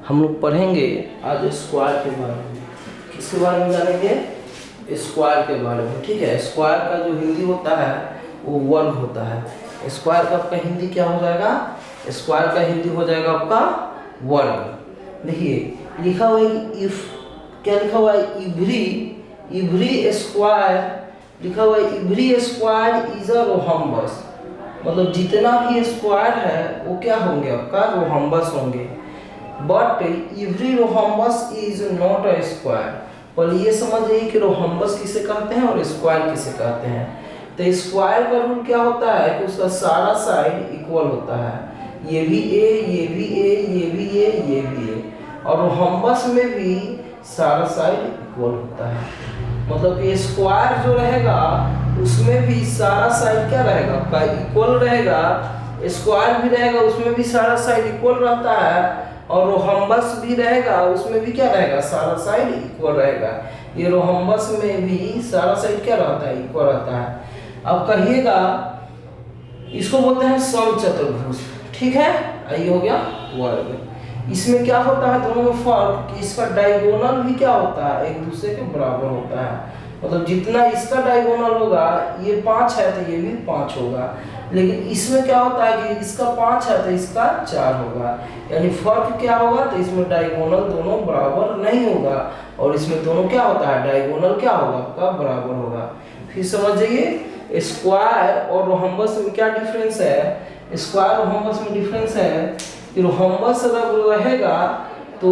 हम लोग पढ़ेंगे आज स्क्वायर के बारे में। किसके बारे में जानेंगे? स्क्वायर के बारे में। ठीक है, स्क्वायर का जो हिंदी होता है वो वर्ग होता है। स्क्वायर का आपका हिंदी क्या हो जाएगा? स्क्वायर का हिंदी हो जाएगा आपका वर्ग। देखिए लिखा हुआ है कि इफ, क्या लिखा हुआ है? इवरी स्क्वायर लिखा हुआ है। Every square is a rhombus, मतलब जितना भी स्क्वायर है वो क्या होंगे? आपका रोहम्बस होंगे। But every rhombus is not a square. पर ये समझ जाइए कि रोहम्बस किसे कहते हैं और स्क्वायर किसे कहते हैं। तो स्क्वायर का रूल क्या होता है कि उसका सारा साइड इक्वल होता है। ये भी ए, ये भी ए, ये भी ए, ये भी ए। और रोहम्बस में भी सारा साइड इक्वल होता है। मतलब कि स्क्वायर जो रहेगा उसमें भी सारा साइड क्या रहेगा? आपका इक्वल रहेगा। स्क्वायर भी रहेगा उसमें भी सारा साइड इक्वल रहता है। और रोहम्बस भी रहेगा उसमें भी क्या रहेगा? सारा साइड इक्वल रहेगा। ये रोहम्बस में भी सारा साइड क्या रहता है? इक्वल रहता है। अब कहिएगा, इसको बोलते हैं समचतुर्भुज। ठीक है, ये हो गया वर्ग। इसमें क्या होता है दोनों में फर्क कि इसका डायगोनल भी क्या होता है? एक दूसरे के बराबर होता है। मतलब जितना इसका डायगोनल होगा, ये 5 है तो ये भी 5 होगा। लेकिन इसमें क्या होता है कि इसका 5 है तो इसका 4 होगा। यानी फर्क क्या होगा? तो इसमें डायगोनल दोनों बराबर नहीं होगा और इसमें दोनों क्या होता है? डायगोनल क्या होगा? आपका बराबर होगा। फिर समझ जाइए स्क्वायर और रोहम्बस में क्या डिफरेंस है। स्क्वायर रोहम्बस में डिफरेंस है कि रोहम्बस अगर रहेगा तो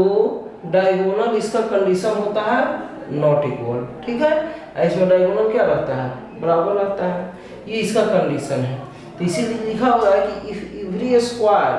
डायगोनल इसका कंडीशन होता है नॉट इक्वल। ठीक है, इसमें डायगोनल क्या रहता है? बराबर रहता है। ये इसका कंडीशन है। तो इसीलिए लिखा हुआ है कि इफ एवरी स्क्वायर,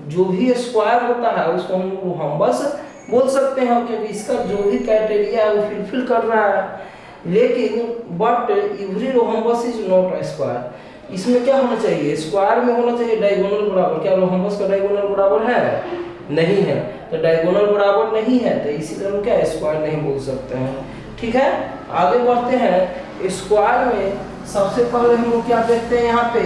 जो भी स्क्वायर होता है उसको हम रोहम्बस बोल सकते हैं क्योंकि इसका जो भी क्राइटेरिया है वो फुलफिल कर रहा है। लेकिन but every rhombus is not a square. इसमें क्या होना चाहिए? स्क्वायर में होना चाहिए डायगोनल बराबर। क्या रोहम्बस का डायगोनल बराबर है? नहीं है। तो डायगोनल बराबर नहीं है तो इसीलिए हम क्या स्क्वायर नहीं बोल सकते हैं। ठीक है, आगे बढ़ते हैं। स्क्वायर में सबसे पहले हम लोग क्या देखते हैं? यहाँ पे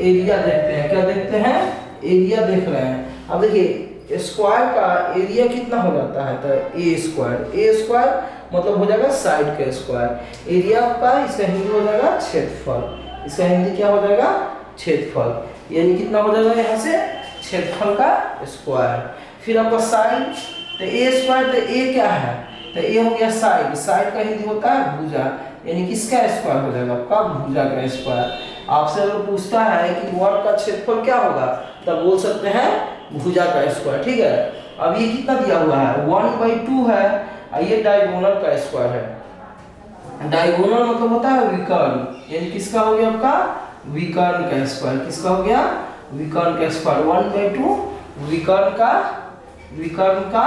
एरिया देखते हैं। क्या देखते हैं? एरिया देख रहे हैं। अब देखिए स्क्वायर का एरिया कितना हो जाता है? तो ए स्क्वायर। ए स्क्वायर मतलब हो जाएगा साइड का स्क्वायर। एरिया का इसका हिंदी हो जाएगा क्षेत्रफल। इसका हिंदी क्या हो जाएगा? क्षेत्रफल। यानी कितना हो जाएगा यहाँ से? क्षेत्रफल का स्क्वायर। फिर आपका साइड, तो ए स्क्वायर, तो ए क्या है? तो ए हो गया साइड। साइड का हिंदी होता है भुजा। यानी किसका स्क्वायर हो जाएगा? आपका भुजा का स्क्वायर। आपसे अगर पूछता है कि वर्ग का क्षेत्रफल क्या होगा तब बोल सकते हैं भुजा का स्क्वायर। ठीक है, अब ये कितना दिया हुआ है? 1/2 है और ये डायगोनल का स्क्वायर है। डायगोनल मतलब होता है विकर्ण। यानी किसका हो गया? आपका विकर्ण का स्क्वायर। किसका हो गया? विकर्ण का स्क्वायर। 1/2 विकर्ण का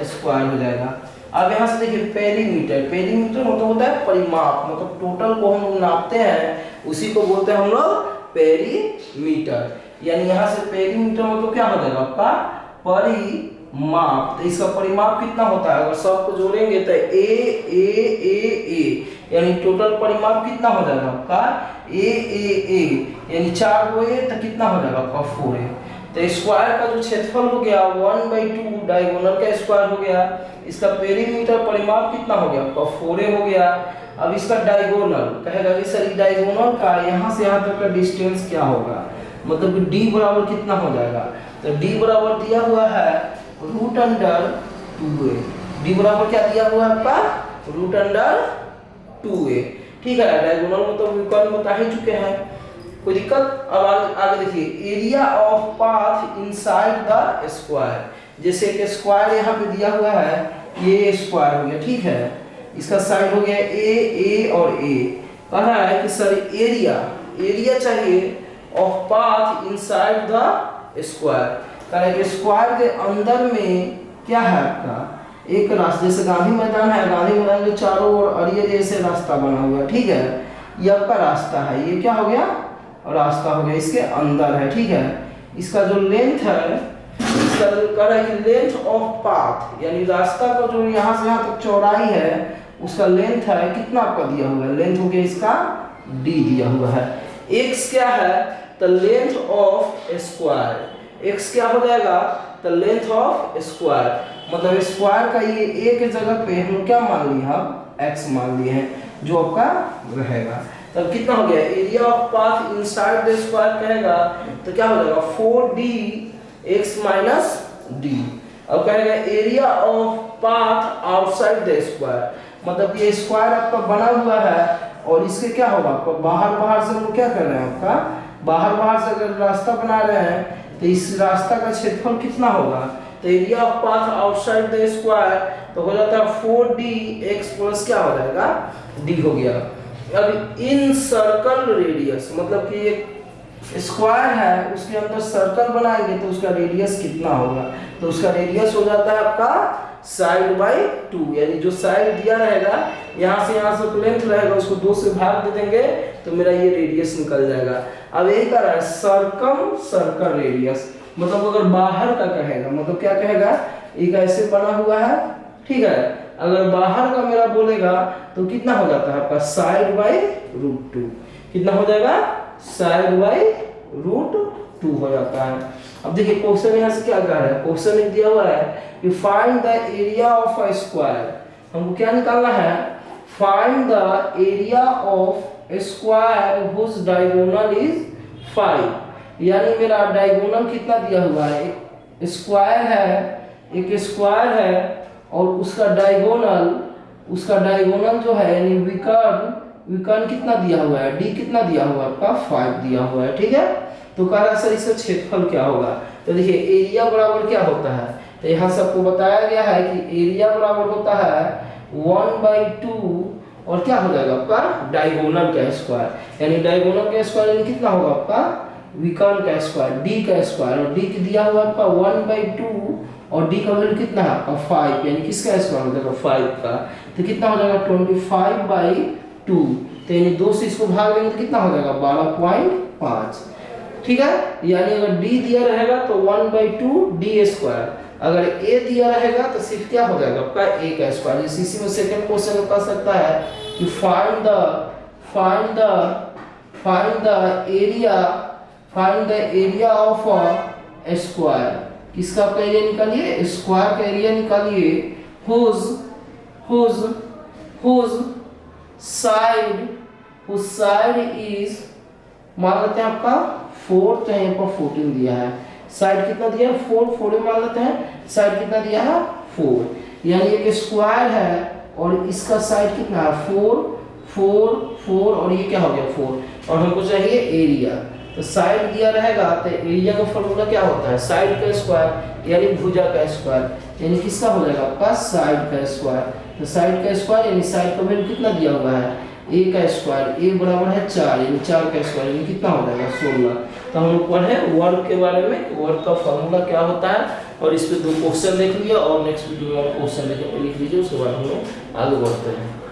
स्क्वायर हो जाएगा। अब यहाँ से देखिए पेरीमीटर। पेरीमीटर मतलब होता है परिमाप, मतलब टोटल को हम लोग नापते हैं उसी को बोलते हैं हम लोग पेरीमीटर। यानी यहाँ से पेरीमीटर मतलब क्या हो जाएगा? आपका परिमाप। तो इसका परिमाप कितना होता है? अगर सबको जोड़ेंगे तो ए ए ए ए, यानी टोटल परिमाप कितना हो जाएगा आपका? ए ए ए, यानी 4 को ए तो कितना हो जाएगा आपका? 4a। तो स्क्वायर का जो क्षेत्रफल हो गया 1/2 डायगोनल का स्क्वायर हो गया। इसका पेरीमीटर परिमाप कितना हो गया? आपका 4a हो गया। अब इसका डायगोनल कहेगा कि सर डायगोनल का यहाँ से यहाँ तक का डिस्टेंस क्या होगा? मतलब कि d बराबर कितना हो जाएगा? तो d बराबर दिया हुआ है √2a। d बराबर क्या दिया हुआ है आपका? √2a। ठीक है, डायगोनल मतलब विकर्ण बता ही चुके हैं, कोई दिक्कत? अब आगे देखिए area of path inside the square. जैसे कि स्क्वायर यहाँ पे दिया हुआ है, ये स्क्वायर हो गया। ठीक है, इसका साइड हो गया ए ए और ए। कह रहा है कि सर एरिया चाहिए of path inside the square. कह रहा है कि स्क्वायर के अंदर में क्या है आपका? एक रास्ता। जैसे गांधी मैदान है, गांधी मैदान के चारों ओर अरिये जैसे रास्ता बना हुआ है। ठीक है, ये आपका रास्ता है। ये क्या हो गया? रास्ता हो गया, इसके अंदर है। ठीक है, इसका जो लेंथ है, इसका जो कह रहा है कि लेंथ ऑफ पाथ, यानी रास्ता का जो यहाँ से यहाँ तक चौड़ाई है उसका लेंथ है कितना आपका दिया हुआ है? लेंथ हो गया इसका d दिया हुआ है। x क्या है? तो लेंथ ऑफ स्क्वायर। x क्या हो जाएगा? द लेंथ ऑफ स्क्वायर, मतलब स्क्वायर का ये एक जगह पे हम क्या मान लिए, हम x मान लिए हैं जो आपका रहेगा। तब कितना हो गया, area of path inside the square कहेगा तो क्या हो जाएगा 4dx माइनस डी। अब कहेगा area of path outside the square, मतलब ये स्क्वायर आपका बना हुआ है और इसके क्या होगा आपका बाहर से हम क्या कर रहे हैं, आपका बाहर से अगर रास्ता बना रहे हैं तो इस रास्ता का क्षेत्रफल कितना होगा, तो area of path outside the square तो हो जाता है 4dx प्लस क्या हो जाएगा d हो गया। अब इन सर्कल रेडियस, मतलब कि एक स्क्वायर है उसके अंदर सर्कल बनाएंगे तो उसका रेडियस कितना होगा, तो उसका रेडियस हो जाता है आपका साइड बाई 2, यानी जो साइड दिया रहेगा यहाँ से लेंथ रहेगा उसको 2 से भाग दे देंगे तो मेरा ये रेडियस निकल जाएगा। अब यही कर रहा है सर्कल रेडियस, मतलब अगर बाहर का कहेगा मतलब क्या कहेगा, एक ऐसे बना हुआ है, ठीक है, अगर बाहर का मेरा बोलेगा तो कितना हो जाता है आपका साइड बाई रूट 2, कितना हो जाएगा साइड बाई रूट 2 हो जाता है। अब देखिए क्वेश्चन यहाँ से क्या कह रहा है, क्वेश्चन में दिया हुआ है कि find the area of a square, हमको क्या निकालना है, find the area of a square whose diagonal is 5, यानी मेरा डायगोनल कितना दिया हुआ है, एक स्क्वायर है और उसका डायगोनल जो है यानी विकर्ण कितना दिया हुआ है, डी कितना दिया हुआ है आपका 5 दिया हुआ है, ठीक है। तो कह रहा सर इसका क्षेत्रफल क्या होगा, तो देखिए एरिया बराबर क्या होता है, तो यहाँ सबको बताया गया है कि एरिया बराबर होता है 1/2 और क्या हो जाएगा आपका डायगोनल का स्क्वायर, यानी डायगोनल का स्क्वायर यानी कितना होगा आपका विकर्ण का स्क्वायर डी का स्क्वायर, और डी की दिया हुआ आपका 1/2 और डी का वैल्यू कितना है आपका 5, यानी किसका स्क्वायर हो जाएगा 5 का, तो कितना हो जाएगा 25/2, तो यानी 2 से इसको भाग देंगे तो कितना हो जाएगा 12.5, ठीक है। यानी अगर d दिया रहेगा तो 1/2 d स्क्वायर, अगर a दिया रहेगा तो सिर्फ क्या हो जाएगा आपका a का स्क्वायर। इसी में सेकंड क्वेश्चन में कह सकता है कि find the area of a square, किसका आपका एरिया निकालिए, स्क्वायर का एरिया निकालिए, whose side is, मान लेते हैं आपका 4, तो यहाँ पर 14 दिया है, साइड कितना दिया है 4 मान लेते हैं, साइड कितना दिया है 4, यानी एक स्क्वायर है और इसका साइड कितना है 4 और ये क्या हो गया 4, और हमको चाहिए एरिया, तो साइड दिया रहेगा तो एरिया का फॉर्मूला क्या होता है साइड का स्क्वायर यानी भुजा का स्क्वायर, यानी किसका हो जाएगा आपका साइड का स्क्वायर, तो साइड का स्क्वायर यानी साइड का वैल्यू कितना दिया हुआ है a का स्क्वायर, a बराबर है 4 यानी 4 का स्क्वायर यानी कितना हो जाएगा 16। तो हम लोग पढ़े वर्ग के बारे में, वर्ग का फॉर्मूला क्या होता है, और इस पे 2 क्वेश्चन देख लिया और नेक्स्ट वीडियो में क्वेश्चन लिख लीजिए, उसके बाद हम लोग आगे बढ़ते हैं।